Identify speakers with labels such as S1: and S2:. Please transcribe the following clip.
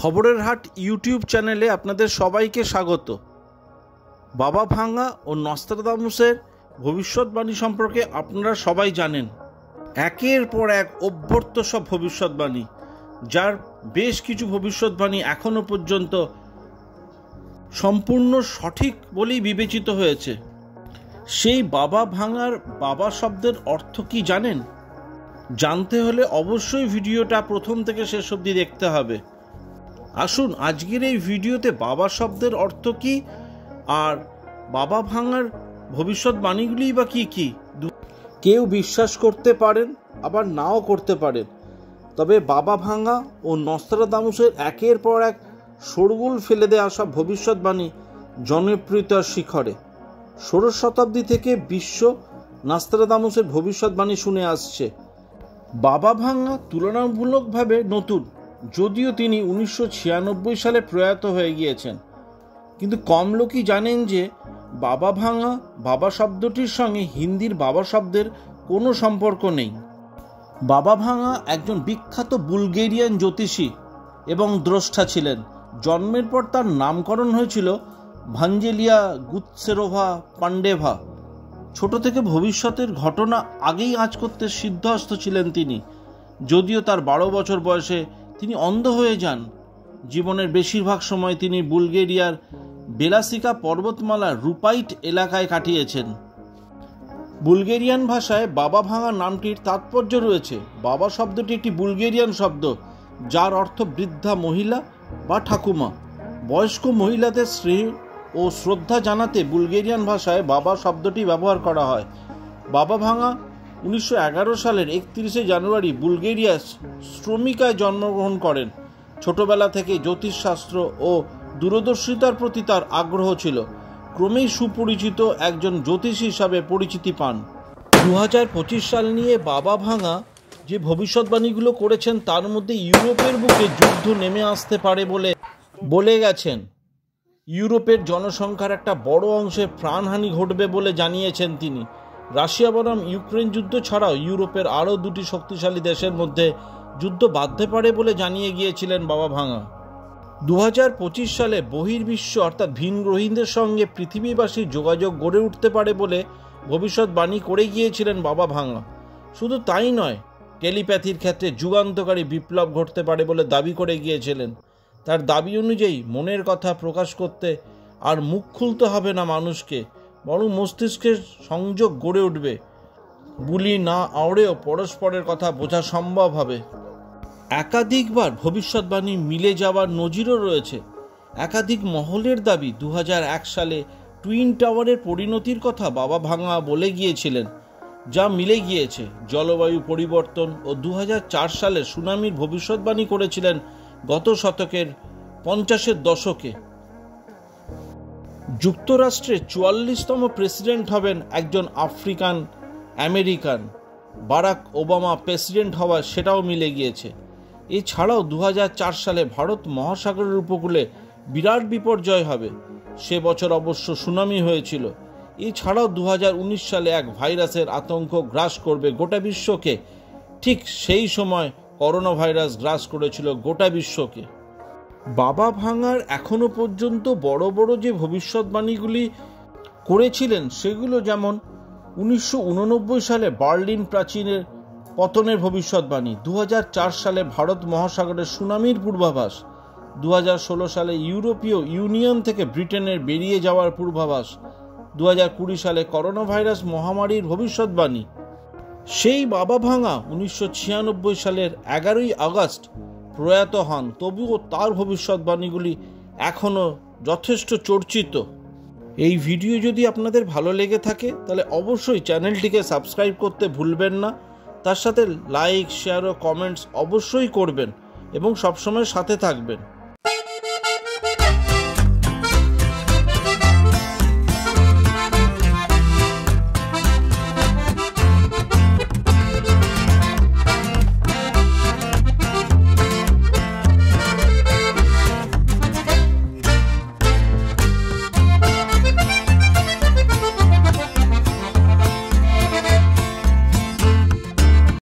S1: খবরের হাট ইউটিউব চ্যানেলে আপনাদের সবাইকে স্বাগত। বাবা ভাঙা ও নস্ত্রাদামুসের ভবিষ্যৎবাণী সম্পর্কে আপনারা সবাই জানেন। একের পর এক অভ্যর্থ সব ভবিষ্যৎবাণী, যার বেশ কিছু ভবিষ্যৎবাণী এখনো পর্যন্ত সম্পূর্ণ সঠিক বলেই বিবেচিত হয়েছে। সেই বাবা ভাঙার বাবা শব্দের অর্থ কি জানেন? জানতে হলে অবশ্যই ভিডিওটা প্রথম থেকে শেষ অবধি দেখতে হবে। আসুন আজকের এই ভিডিওতে বাবা শব্দের অর্থ কি আর বাবা ভাঙার ভবিষ্যৎবাণীগুলি বা কি কি, কেউ বিশ্বাস করতে পারেন আবার নাও করতে পারেন। তবে বাবা ভাঙা ও নস্ত্রাদামুসের একের পর এক শোরগোল ফেলে দেওয়া সব ভবিষ্যৎবাণী জনপ্রিয়তার শিখরে। 16 শতাব্দী থেকে বিশ্ব নস্ত্রাদামুসের ভবিষ্যৎবাণী শুনে আসছে। বাবা ভাঙা তুলনামূলকভাবে নতুন, যদিও তিনি 1996 সালে প্রয়াত হয়ে গিয়েছেন, কিন্তু কম লোকই জানেন যে বাবা ভাঙা বাবা শব্দটির সঙ্গে হিন্দির বাবা শব্দের কোনো সম্পর্ক নেই। বাবা ভাঙা একজন বিখ্যাত বুলগেরিয়ান জ্যোতিষী এবং দ্রষ্টা ছিলেন। জন্মের পর তার নামকরণ হয়েছিল ভাঞ্জেলিয়া গুতসেরোভা পান্ডেভা। ছোট থেকে ভবিষ্যতের ঘটনা আগেই আঁচ করতে সিদ্ধহস্ত ছিলেন তিনি, যদিও তার 12 বছর বয়সে তিনি অন্ধ হয়ে যান। জীবনের বেশিরভাগ সময় তিনি বুলগেরিয়ার বেলাসিকা পর্বতমালার রুপাইট এলাকায় কাটিয়েছেন। বুলগেরিয়ান ভাষায় বাবা ভাঙা নামটির তাৎপর্য রয়েছে। বাবা শব্দটি একটি বুলগেরিয়ান শব্দ, যার অর্থ বৃদ্ধা মহিলা বা ঠাকুমা। বয়স্ক মহিলাদের স্নেহ ও শ্রদ্ধা জানাতে বুলগেরিয়ান ভাষায় বাবা শব্দটি ব্যবহার করা হয়। বাবা ভাঙা 1911 সালের 31 জানুয়ারি বুলগেরিয়ার স্ট্রোমিকায় জন্মগ্রহণ করেন। ছোটবেলা থেকে জ্যোতিষশাস্ত্র ও দূরদর্শিতার প্রতি তার আগ্রহ ছিল। ক্রমেই সুপরিচিত একজন জ্যোতিষ হিসাবে পরিচিতি পান। 2025 সাল নিয়ে বাবা ভাঙা যে ভবিষ্যৎবাণীগুলো করেছেন, তার মধ্যে ইউরোপের বুকে যুদ্ধ নেমে আসতে পারে বলে গেছেন। ইউরোপের জনসংখ্যার একটা বড় অংশে প্রাণহানি ঘটবে বলে জানিয়েছেন তিনি। রাশিয়া বনাম ইউক্রেন যুদ্ধ ছাড়াও ইউরোপের আরও 2টি শক্তিশালী দেশের মধ্যে যুদ্ধ বাধতে পারে বলে জানিয়ে গিয়েছিলেন বাবা ভাঙা। 2025 সালে বহির্বিশ্ব অর্থাৎ ভিনগ্রহীদের সঙ্গে পৃথিবীবাসীর যোগাযোগ গড়ে উঠতে পারে বলে ভবিষ্যৎবাণী করে গিয়েছিলেন বাবা ভাঙা। শুধু তাই নয়, টেলিপ্যাথির ক্ষেত্রে যুগান্তকারী বিপ্লব ঘটতে পারে বলে দাবি করে গিয়েছিলেন। তার দাবি অনুযায়ী মনের কথা প্রকাশ করতে আর মুখ খুলতে হবে না মানুষকে, বরং মস্তিষ্কের সংযোগ গড়ে উঠবে। বুলি না আওড়েও পরস্পরের কথা বোঝা সম্ভব হবে। একাধিকবার ভবিষ্যৎবাণী মিলে যাওয়ার নজিরও রয়েছে। একাধিক মহলের দাবি 2001 সালে টুইন টাওয়ারের পরিণতির কথা বাবা ভাঙা বলে গিয়েছিলেন, যা মিলে গিয়েছে। জলবায়ু পরিবর্তন ও 2004 সালে সুনামির ভবিষ্যৎবাণী করেছিলেন গত শতকের 50-এর দশকে। যুক্তরাষ্ট্রের 44তম প্রেসিডেন্ট হবেন একজন African American. Barack Obama president হওয়া সেটাও মিলে গিয়েছে। এছাড়াও 2004 সালে ভারত মহাসাগরের উপকূলে বিরাট বিপর্যয় হবে। সে বছর অবশ্য সুনামি হয়েছিল। এছাড়াও 2019 সালে এক ভাইরাসের আতঙ্ক গ্রাস করবে গোটা বিশ্বকে। ঠিক সেই সময় করোনা ভাইরাস গ্রাস করেছিল গোটা বিশ্বকে। বাবা ভাঙার এখনো পর্যন্ত বড় বড় যে ভবিষ্যৎবাণীগুলি করেছিলেন, সেগুলো যেমন 1989 সালে বার্লিন প্রাচীরের পতনের ভবিষ্যৎবাণী, 2004 সালে ভারত মহাসাগরের সুনামির পূর্বাভাস, 2016 সালে ইউরোপীয় ইউনিয়ন থেকে ব্রিটেনের বেরিয়ে যাওয়ার পূর্বাভাস, 2020 সালে করোনা ভাইরাস মহামারীর ভবিষ্যৎবাণী। সেই বাবা ভাঙা 1996 সালের 11 আগস্ট প্রয়াত হন, তবুও তার ভবিষ্যৎবাণীগুলি এখনও যথেষ্ট চর্চিত। এই ভিডিও যদি আপনাদের ভালো লেগে থাকে তাহলে অবশ্যই চ্যানেলটিকে সাবস্ক্রাইব করতে ভুলবেন না। তার সাথে লাইক, শেয়ার ও কমেন্টস অবশ্যই করবেন এবং সবসময় সাথে থাকবেন।